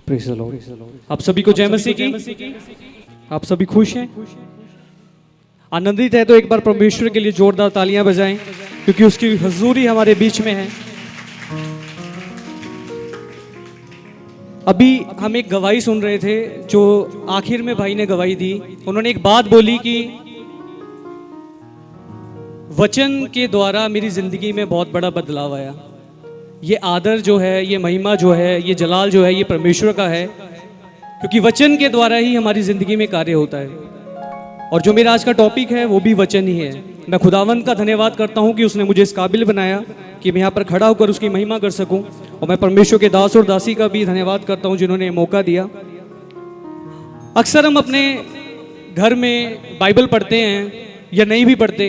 Praise the Lord. आप सभी को जय मसीह की। आप सभी खुश हैं, आनंदित है? तो एक बार परमेश्वर के लिए जोरदार तालियां बजाएं, क्योंकि उसकी हुजूरी हमारे बीच में है। अभी हम एक गवाही सुन रहे थे जो आखिर में भाई ने गवाही दी। उन्होंने एक बात बोली कि वचन के द्वारा मेरी जिंदगी में बहुत बड़ा बदलाव आया। ये आदर जो है, ये महिमा जो है, ये जलाल जो है, ये परमेश्वर का है, क्योंकि वचन के द्वारा ही हमारी जिंदगी में कार्य होता है। और जो मेरा आज का टॉपिक है वो भी वचन ही है। मैं खुदावंद का धन्यवाद करता हूँ कि उसने मुझे इस काबिल बनाया कि मैं यहाँ पर खड़ा होकर उसकी महिमा कर सकूँ। और मैं परमेश्वर के दास और दासी का भी धन्यवाद करता हूँ जिन्होंने मौका दिया। अक्सर हम अपने घर में बाइबल पढ़ते हैं या नहीं भी पढ़ते।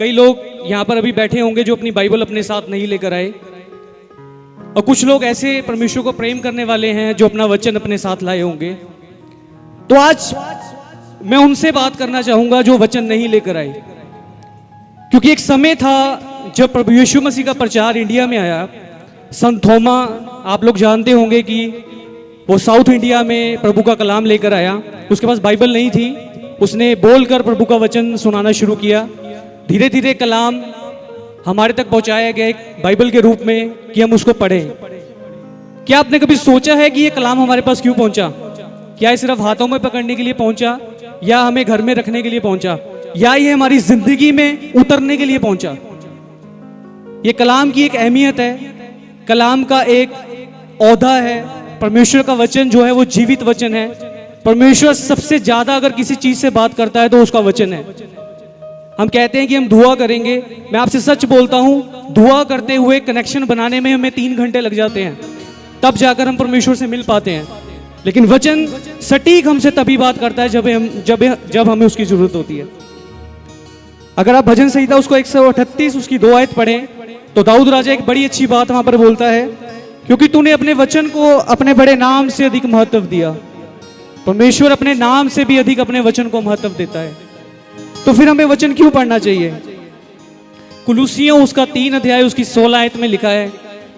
कई लोग यहाँ पर अभी बैठे होंगे जो अपनी बाइबल अपने साथ नहीं लेकर आए, और कुछ लोग ऐसे परमेश्वर को प्रेम करने वाले हैं जो अपना वचन अपने साथ लाए होंगे। तो आज मैं उनसे बात करना चाहूंगा जो वचन नहीं लेकर आए, क्योंकि एक समय था जब प्रभु यीशु मसीह का प्रचार इंडिया में आया। संत थोमा, आप लोग जानते होंगे कि वो साउथ इंडिया में प्रभु का कलाम लेकर आया। उसके पास बाइबल नहीं थी, उसने बोलकर प्रभु का वचन सुनाना शुरू किया। धीरे धीरे कलाम हमारे तक पहुंचाया गया एक बाइबल के रूप में कि हम उसको पढ़ें। क्या आपने कभी सोचा है कि ये कलाम हमारे पास क्यों पहुंचा? क्या ये सिर्फ हाथों में पकड़ने के लिए पहुंचा, या हमें घर में रखने के लिए पहुंचा, या ये हमारी जिंदगी में उतरने के लिए पहुंचा? ये कलाम की एक अहमियत है, कलाम का एक औहदा है। परमेश्वर का वचन जो है वो जीवित वचन है। परमेश्वर सबसे ज्यादा अगर किसी चीज से बात करता है तो उसका वचन है। हम कहते हैं कि हम दुआ करेंगे, मैं आपसे सच बोलता हूं, दुआ करते हुए कनेक्शन बनाने में हमें 3 घंटे लग जाते हैं, तब जाकर हम परमेश्वर से मिल पाते हैं। लेकिन वचन सटीक हमसे तभी बात करता है जब हमें उसकी जरूरत होती है। अगर आप भजन संहिता उसको 138 उसकी 2 आयत पढ़ें तो दाऊद राजा एक बड़ी अच्छी बात वहां पर बोलता है, क्योंकि तूने अपने वचन को अपने बड़े नाम से अधिक महत्व दिया। परमेश्वर अपने नाम से भी अधिक अपने वचन को महत्व देता है। तो फिर हमें वचन क्यों पढ़ना चाहिए? कुलुसियों उसका 3 अध्याय उसकी 16 आयत में लिखा है,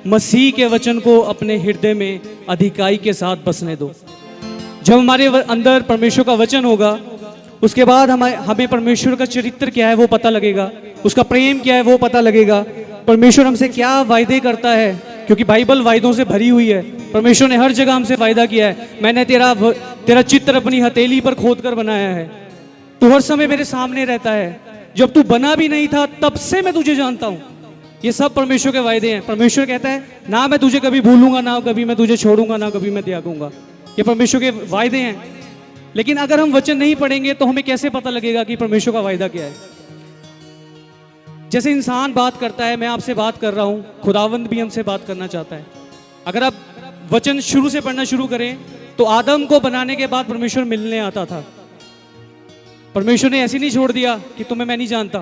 मसीह के वचन को अपने हृदय में अधिकाई के साथ बसने दो। जब हमारे अंदर परमेश्वर का वचन होगा, उसके बाद हमें परमेश्वर का चरित्र क्या है वो पता लगेगा, उसका प्रेम क्या है वो पता लगेगा, परमेश्वर हमसे क्या वायदे करता है, क्योंकि बाइबल वायदों से भरी हुई है। परमेश्वर ने हर जगह हमसे वायदा किया है, मैंने तेरा चित्र अपनी हथेली पर खोद कर बनाया है, तू हर समय मेरे सामने रहता है, जब तू बना भी नहीं था तब से मैं तुझे जानता हूं। ये सब परमेश्वर के वायदे हैं। परमेश्वर कहता है ना मैं तुझे कभी भूलूंगा, ना कभी मैं तुझे छोड़ूंगा, ना कभी मैं त्यागूंगा। ये परमेश्वर के वायदे हैं। लेकिन अगर हम वचन नहीं पढ़ेंगे तो हमें कैसे पता लगेगा कि परमेश्वर का वायदा क्या है? जैसे इंसान बात करता है, मैं आपसे बात कर रहा हूं, खुदावंद भी हमसे बात करना चाहता है। अगर आप वचन शुरू से पढ़ना शुरू करें तो आदम को बनाने के बाद परमेश्वर मिलने आता था। परमेश्वर ने ऐसे नहीं छोड़ दिया कि तुम्हें मैं नहीं जानता।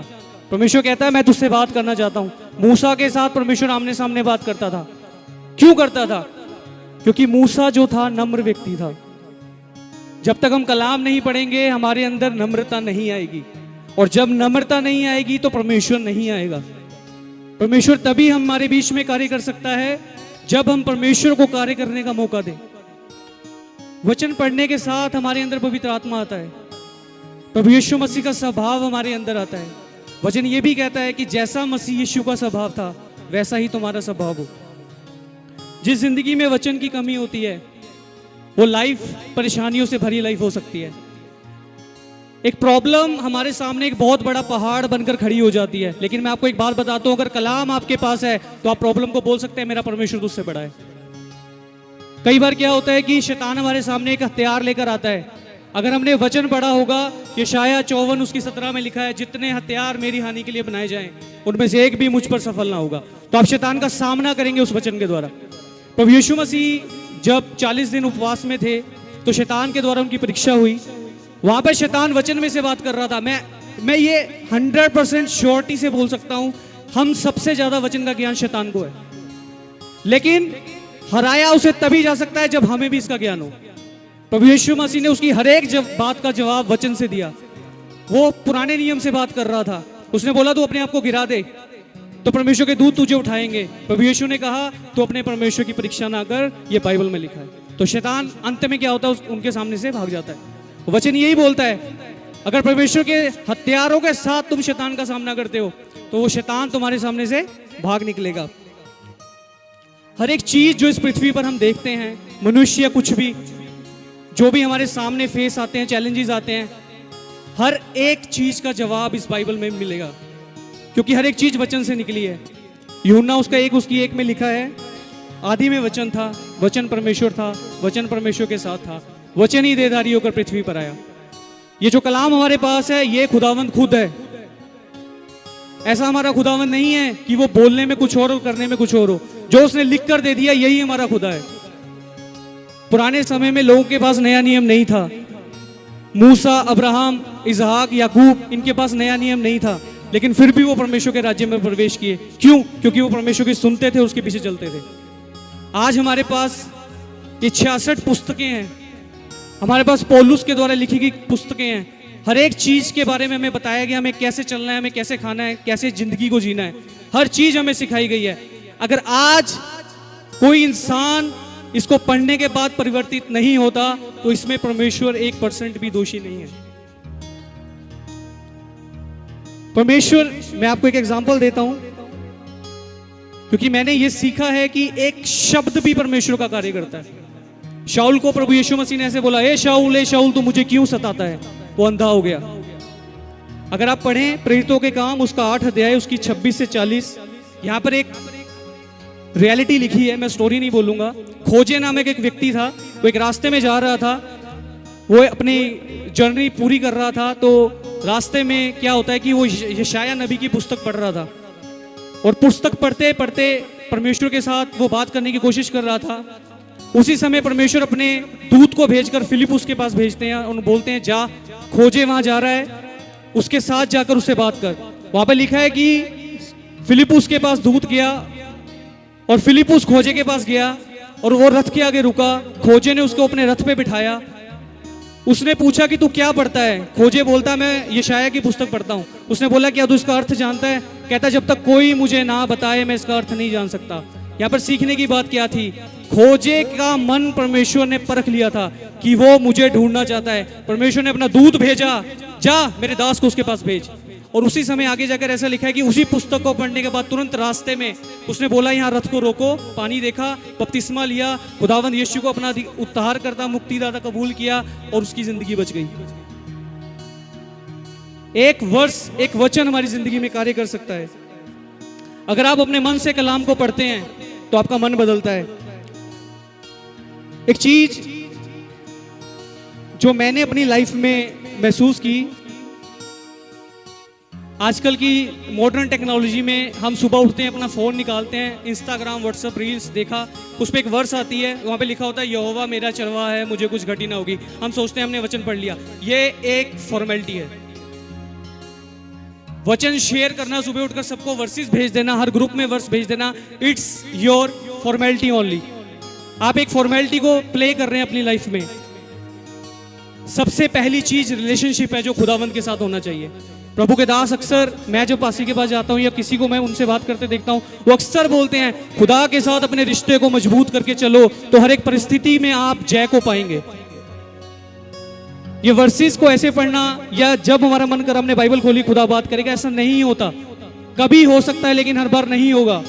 परमेश्वर कहता है मैं तुझसे बात करना चाहता हूं। मूसा के साथ परमेश्वर आमने सामने बात करता था। क्यों करता था? क्योंकि मूसा जो था नम्र व्यक्ति था। जब तक हम कलाम नहीं पढ़ेंगे हमारे अंदर नम्रता नहीं आएगी, और जब नम्रता नहीं आएगी तो परमेश्वर नहीं आएगा। परमेश्वर तभी हमारे बीच में कार्य कर सकता है जब हम परमेश्वर को कार्य करने का मौका दें। वचन पढ़ने के साथ हमारे अंदर पवित्र आत्मा आता है, प्रभु यीशु मसीह का स्वभाव हमारे अंदर आता है। वचन ये भी कहता है कि जैसा मसीह यीशु का स्वभाव था वैसा ही तुम्हारा स्वभाव हो। जिस जिंदगी में वचन की कमी होती है वो लाइफ परेशानियों से भरी लाइफ हो सकती है। एक प्रॉब्लम हमारे सामने एक बहुत बड़ा पहाड़ बनकर खड़ी हो जाती है। लेकिन मैं आपको एक बात बताता हूं, अगर कलाम आपके पास है तो आप प्रॉब्लम को बोल सकते हैं मेरा परमेश्वर तुझसे बड़ा है। कई बार क्या होता है कि शैतान हमारे सामने एक हथियार लेकर आता है। अगर हमने वचन पढ़ा होगा, यशायाह 54 उसकी 17 में लिखा है, जितने हथियार मेरी हानि के लिए बनाए जाएं उनमें से एक भी मुझ पर सफल ना होगा। तो आप शैतान का सामना करेंगे उस वचन के द्वारा। प्रभु यीशु मसीह जब 40 दिन उपवास में थे तो शैतान के द्वारा उनकी परीक्षा हुई। वहां पर शैतान वचन में से बात कर रहा था। मैं ये 100% श्योरिटी से बोल सकता हूं, हम सबसे ज्यादा वचन का ज्ञान शैतान को है। लेकिन हराया उसे तभी जा सकता है जब हमें भी इसका ज्ञान हो। प्रभु यीशु मसीह ने उसकी हर एक बात का जवाब वचन से दिया। वो पुराने नियम से बात कर रहा था, उसने बोला तू अपने आप को गिरा दे तो परमेश्वर के दूत तुझे उठाएंगे। प्रभु यीशु ने कहा तू अपने परमेश्वर की परीक्षा ना कर, ये बाइबल में लिखा है। तो शैतान अंत में क्या होता है, उनके सामने से भाग जाता है। वचन यही बोलता है, अगर परमेश्वर के हथियारों के साथ तुम शैतान का सामना करते हो तो वो शैतान तुम्हारे सामने से भाग निकलेगा। हर एक चीज जो इस पृथ्वी पर हम देखते हैं, मनुष्य कुछ भी जो भी हमारे सामने फेस आते हैं, चैलेंजेस आते हैं, हर एक चीज का जवाब इस बाइबल में मिलेगा, क्योंकि हर एक चीज वचन से निकली है। यूहन्ना उसकी एक में लिखा है, आदि में वचन था, वचन परमेश्वर था, वचन परमेश्वर के साथ था, वचन ही देहधारी होकर पृथ्वी पर आया। ये जो कलाम हमारे पास है ये खुदावंद खुद है। ऐसा हमारा खुदावंद नहीं है कि वो बोलने में कुछ और करने में कुछ और हो। जो उसने लिख कर दे दिया यही हमारा खुदा है। पुराने समय में लोगों के पास नया नियम नहीं था। मूसा, अब्राहम, इसहाक, याकूब, इनके पास नया नियम नहीं था, लेकिन फिर भी वो परमेश्वर के राज्य में प्रवेश किए। क्यों? क्योंकि वो परमेश्वर की सुनते थे, उसके पीछे चलते थे। आज हमारे पास ये 66 पुस्तकें हैं, हमारे पास पौलुस के द्वारा लिखी गई पुस्तकें हैं। हर एक चीज के बारे में हमें बताया गया, हमें कैसे चलना है, हमें कैसे खाना है, कैसे जिंदगी को जीना है, हर चीज हमें सिखाई गई है। अगर आज कोई इंसान इसको पढ़ने के बाद परिवर्तित नहीं होता तो इसमें परमेश्वर 1% भी दोषी नहीं है। परमेश्वर, मैं आपको एक एग्जांपल देता हूं, क्योंकि मैंने ये सीखा है कि एक शब्द भी परमेश्वर का कार्य करता है। शाऊल को प्रभु यीशु मसीह ने ऐसे बोला, ए शाऊल तू मुझे क्यों सताता है? वो अंधा हो गया। अगर आप पढ़ें प्रेरितों के काम उसका 8 अध्याय उसकी 26 से 40, यहां पर एक रियलिटी लिखी है, मैं स्टोरी नहीं बोलूंगा। खोजे नामक एक व्यक्ति था, वो एक रास्ते में जा रहा था, वो अपनी जर्नी पूरी कर रहा था। तो रास्ते में क्या होता है कि वो यशाया नबी की पुस्तक पढ़ रहा था, और पुस्तक पढ़ते पढ़ते परमेश्वर के साथ वो बात करने की कोशिश कर रहा था। उसी समय परमेश्वर अपने दूत को भेजकर फिलिपुस के पास भेजते हैं और बोलते हैं, जा, खोजे वहां जा रहा है, उसके साथ जाकर उससे बात कर। वहां पर लिखा है कि फिलिपुस के पास दूत गया और फिलिपुस खोजे के पास गया और वो रथ के आगे रुका। खोजे ने उसको अपने रथ पे बिठाया। उसने पूछा कि तू क्या पढ़ता है? खोजे बोलता, मैं यशाया की पुस्तक पढ़ता हूँ। उसने बोला, क्या तू इसका अर्थ जानता है? कहता, जब तक कोई मुझे ना बताए मैं इसका अर्थ नहीं जान सकता। यहाँ पर सीखने की बात क्या थी? खोजे का मन परमेश्वर ने परख लिया था कि वो मुझे ढूंढना चाहता है। परमेश्वर ने अपना दूत भेजा, जा मेरे दास को उसके पास भेज। और उसी समय आगे जाकर ऐसा लिखा है कि उसी पुस्तक को पढ़ने के बाद तुरंत रास्ते में उसने बोला, यहाँ रथ को रोको, पानी देखा, बपतिस्मा लिया, खुदावंद यीशु को अपना उद्धार करता, मुक्तिदाता कबूल किया और उसकी जिंदगी बच गई। एक वर्ष, एक वचन हमारी जिंदगी में कार्य कर सकता है। अगर आप अपने मन से कलाम को पढ़ते हैं तो आपका मन बदलता है। एक चीज जो मैंने अपनी लाइफ में महसूस की, आजकल की मॉडर्न टेक्नोलॉजी में हम सुबह उठते हैं, अपना फोन निकालते हैं, इंस्टाग्राम, व्हाट्सएप, रील्स देखा, उस पर एक वर्स आती है, वहां पे लिखा होता है, यहोवा मेरा चरवाहा है, मुझे कुछ घटी ना होगी। हम सोचते हैं हमने वचन पढ़ लिया। ये एक फॉर्मेलिटी है। वचन शेयर करना, सुबह उठकर सबको वर्सेस भेज देना, हर ग्रुप में वर्स भेज देना, इट्स योर फॉर्मेलिटी ओनली। आप एक फॉर्मेलिटी को प्ले कर रहे हैं अपनी लाइफ में। सबसे पहली चीज रिलेशनशिप है जो खुदावंद के साथ होना चाहिए। प्रभु के दास अक्सर, मैं जब पासी के पास जाता हूं या किसी को मैं उनसे बात करते देखता हूं, वो अक्सर बोलते हैं, खुदा के साथ अपने रिश्ते को मजबूत करके चलो तो हर एक परिस्थिति में आप जय को पाएंगे। ये वर्सेस को ऐसे पढ़ना या जब हमारा मन कर हमने बाइबल खोली खुदा बात करेगा, ऐसा नहीं होता। कभी हो सकता है लेकिन हर बार नहीं होगा।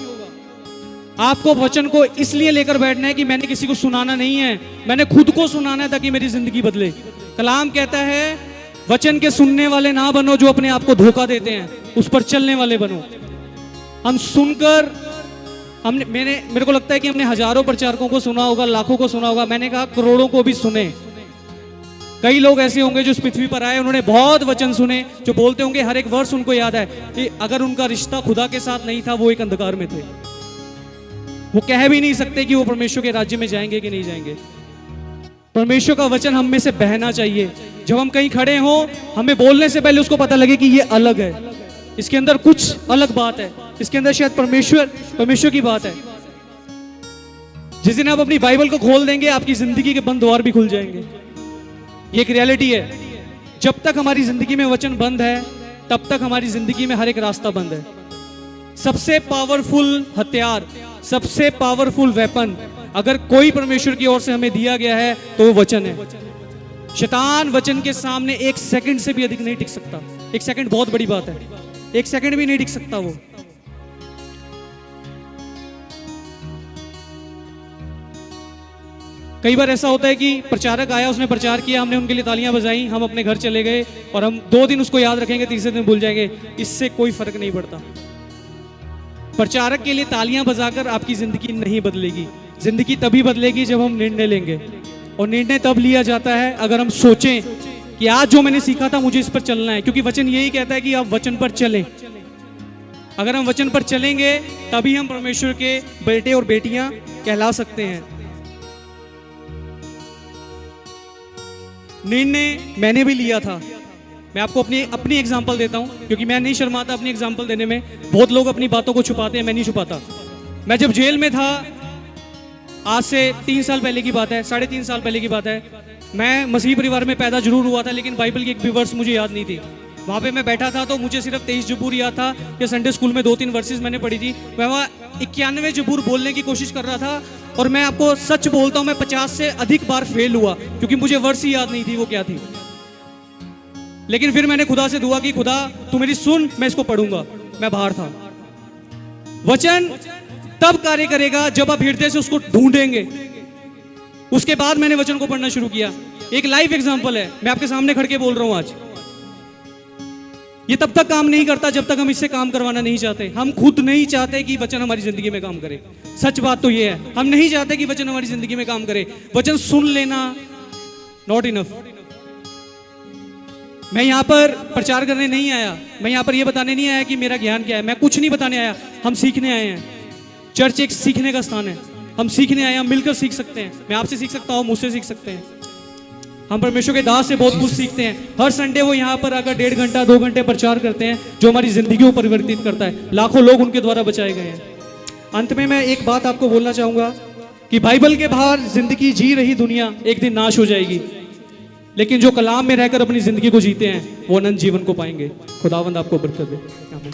आपको वचन को इसलिए लेकर बैठना है कि मैंने किसी को सुनाना नहीं है, मैंने खुद को सुनाना है ताकि मेरी जिंदगी बदले। कलाम कहता है, वचन के सुनने वाले ना बनो जो अपने आप को धोखा देते हैं, उस पर चलने वाले बनो। हम सुनकर मेरे को लगता है कि हमने हजारों प्रचारकों को सुना होगा, लाखों को सुना होगा, मैंने कहा करोड़ों को भी सुने। कई लोग ऐसे होंगे जो इस पृथ्वी पर आए, उन्होंने बहुत वचन सुने, जो बोलते होंगे हर एक वर्ष उनको याद है कि अगर उनका रिश्ता खुदा के साथ नहीं था वो एक अंधकार में थे। वो कह भी नहीं सकते कि वो परमेश्वर के राज्य में जाएंगे कि नहीं जाएंगे। परमेश्वर का वचन हम में से बहना चाहिए। जब हम कहीं खड़े हों, हमें बोलने से पहले उसको पता लगे कि ये अलग है, इसके अंदर कुछ अलग बात है, इसके अंदर शायद परमेश्वर की बात है। जिस दिन आप अपनी बाइबल को खोल देंगे, आपकी जिंदगी के बंद द्वार भी खुल जाएंगे। ये एक रियलिटी है। जब तक हमारी जिंदगी में वचन बंद है, तब तक हमारी जिंदगी में हर एक रास्ता बंद है। सबसे पावरफुल हथियार, सबसे पावरफुल वेपन अगर कोई परमेश्वर की ओर से हमें दिया गया है तो वो वचन है। शैतान वचन के सामने एक सेकंड से भी अधिक नहीं टिक सकता। एक सेकंड बहुत बड़ी बात है, एक सेकंड भी नहीं टिक सकता वो। कई बार ऐसा होता है कि प्रचारक आया, उसने प्रचार किया, हमने उनके लिए तालियां बजाई, हम अपने घर चले गए और हम 2 दिन उसको याद रखेंगे, तीसरे दिन भूल जाएंगे। इससे कोई फर्क नहीं पड़ता। प्रचारक के लिए तालियां बजाकर आपकी जिंदगी नहीं बदलेगी। जिंदगी तभी बदलेगी जब हम निर्णय लेंगे, और निर्णय तब लिया जाता है अगर हम सोचें कि आज जो मैंने सीखा था मुझे इस पर चलना है, क्योंकि वचन यही कहता है कि आप वचन पर चलें। अगर हम वचन पर चलेंगे तभी हम परमेश्वर के बेटे और बेटियां कहला सकते हैं। निर्णय मैंने भी लिया था। मैं आपको अपनी एग्जांपल देता हूं, क्योंकि मैं नहीं शर्माता अपनी एग्जांपल देने में। बहुत लोग अपनी बातों को छुपाते हैं, मैं नहीं छुपाता। मैं जब जेल में था, आज से 3 साल पहले की बात है, 3.5 साल पहले की बात है, मैं मसीही परिवार में पैदा जरूर हुआ था, लेकिन बाइबल की एक भी वर्स मुझे याद नहीं थी। वहाँ पे मैं बैठा था तो मुझे सिर्फ 23 जबूर याद था, या संडे स्कूल में 2-3 वर्सेस मैंने पढ़ी थी। मैं वहाँ 91 जबूर बोलने की कोशिश कर रहा था, और मैं आपको सच बोलता हूँ मैं 50 से अधिक बार फेल हुआ, क्योंकि मुझे वर्स ही याद नहीं थी वो क्या थी। लेकिन फिर मैंने खुदा से दुआ की, खुदा तू मेरी सुन, मैं इसको पढ़ूंगा। मैं बाहर था। वचन तब कार्य करेगा जब आप हृदय से उसको ढूंढेंगे। उसके बाद मैंने वचन को पढ़ना शुरू किया। एक लाइव एग्जांपल है, मैं आपके सामने खड़ के बोल रहा हूं आज। ये तब तक काम नहीं करता जब तक हम इससे काम करवाना नहीं चाहते। हम खुद नहीं चाहते कि वचन हमारी जिंदगी में काम करे। सच बात तो ये है, हम नहीं चाहते कि वचन हमारी जिंदगी में काम करे। वचन सुन लेना नॉट इनफ। मैं यहाँ पर प्रचार करने नहीं आया, मैं यहाँ पर ये बताने नहीं आया कि मेरा ज्ञान क्या है। मैं कुछ नहीं बताने आया, हम सीखने आए हैं। चर्च एक सीखने का स्थान है। हम सीखने आए, हम मिलकर सीख सकते हैं। मैं आपसे सीख सकता हूँ, मुझसे सीख सकते हैं। हम परमेश्वर के दास से बहुत कुछ सीखते हैं। हर संडे वो यहाँ पर आकर 1.5 घंटा 2 घंटे प्रचार करते हैं, जो हमारी जिंदगी को परिवर्तित करता है। लाखों लोग उनके द्वारा बचाए गए हैं। अंत में मैं एक बात आपको बोलना चाहूंगा कि बाइबल के बाहर जिंदगी जी रही दुनिया एक दिन नाश हो जाएगी, लेकिन जो कलाम में रहकर अपनी जिंदगी को जीते हैं वो अनंत जीवन को पाएंगे। खुदावंद आपको बरकत दे। आमीन।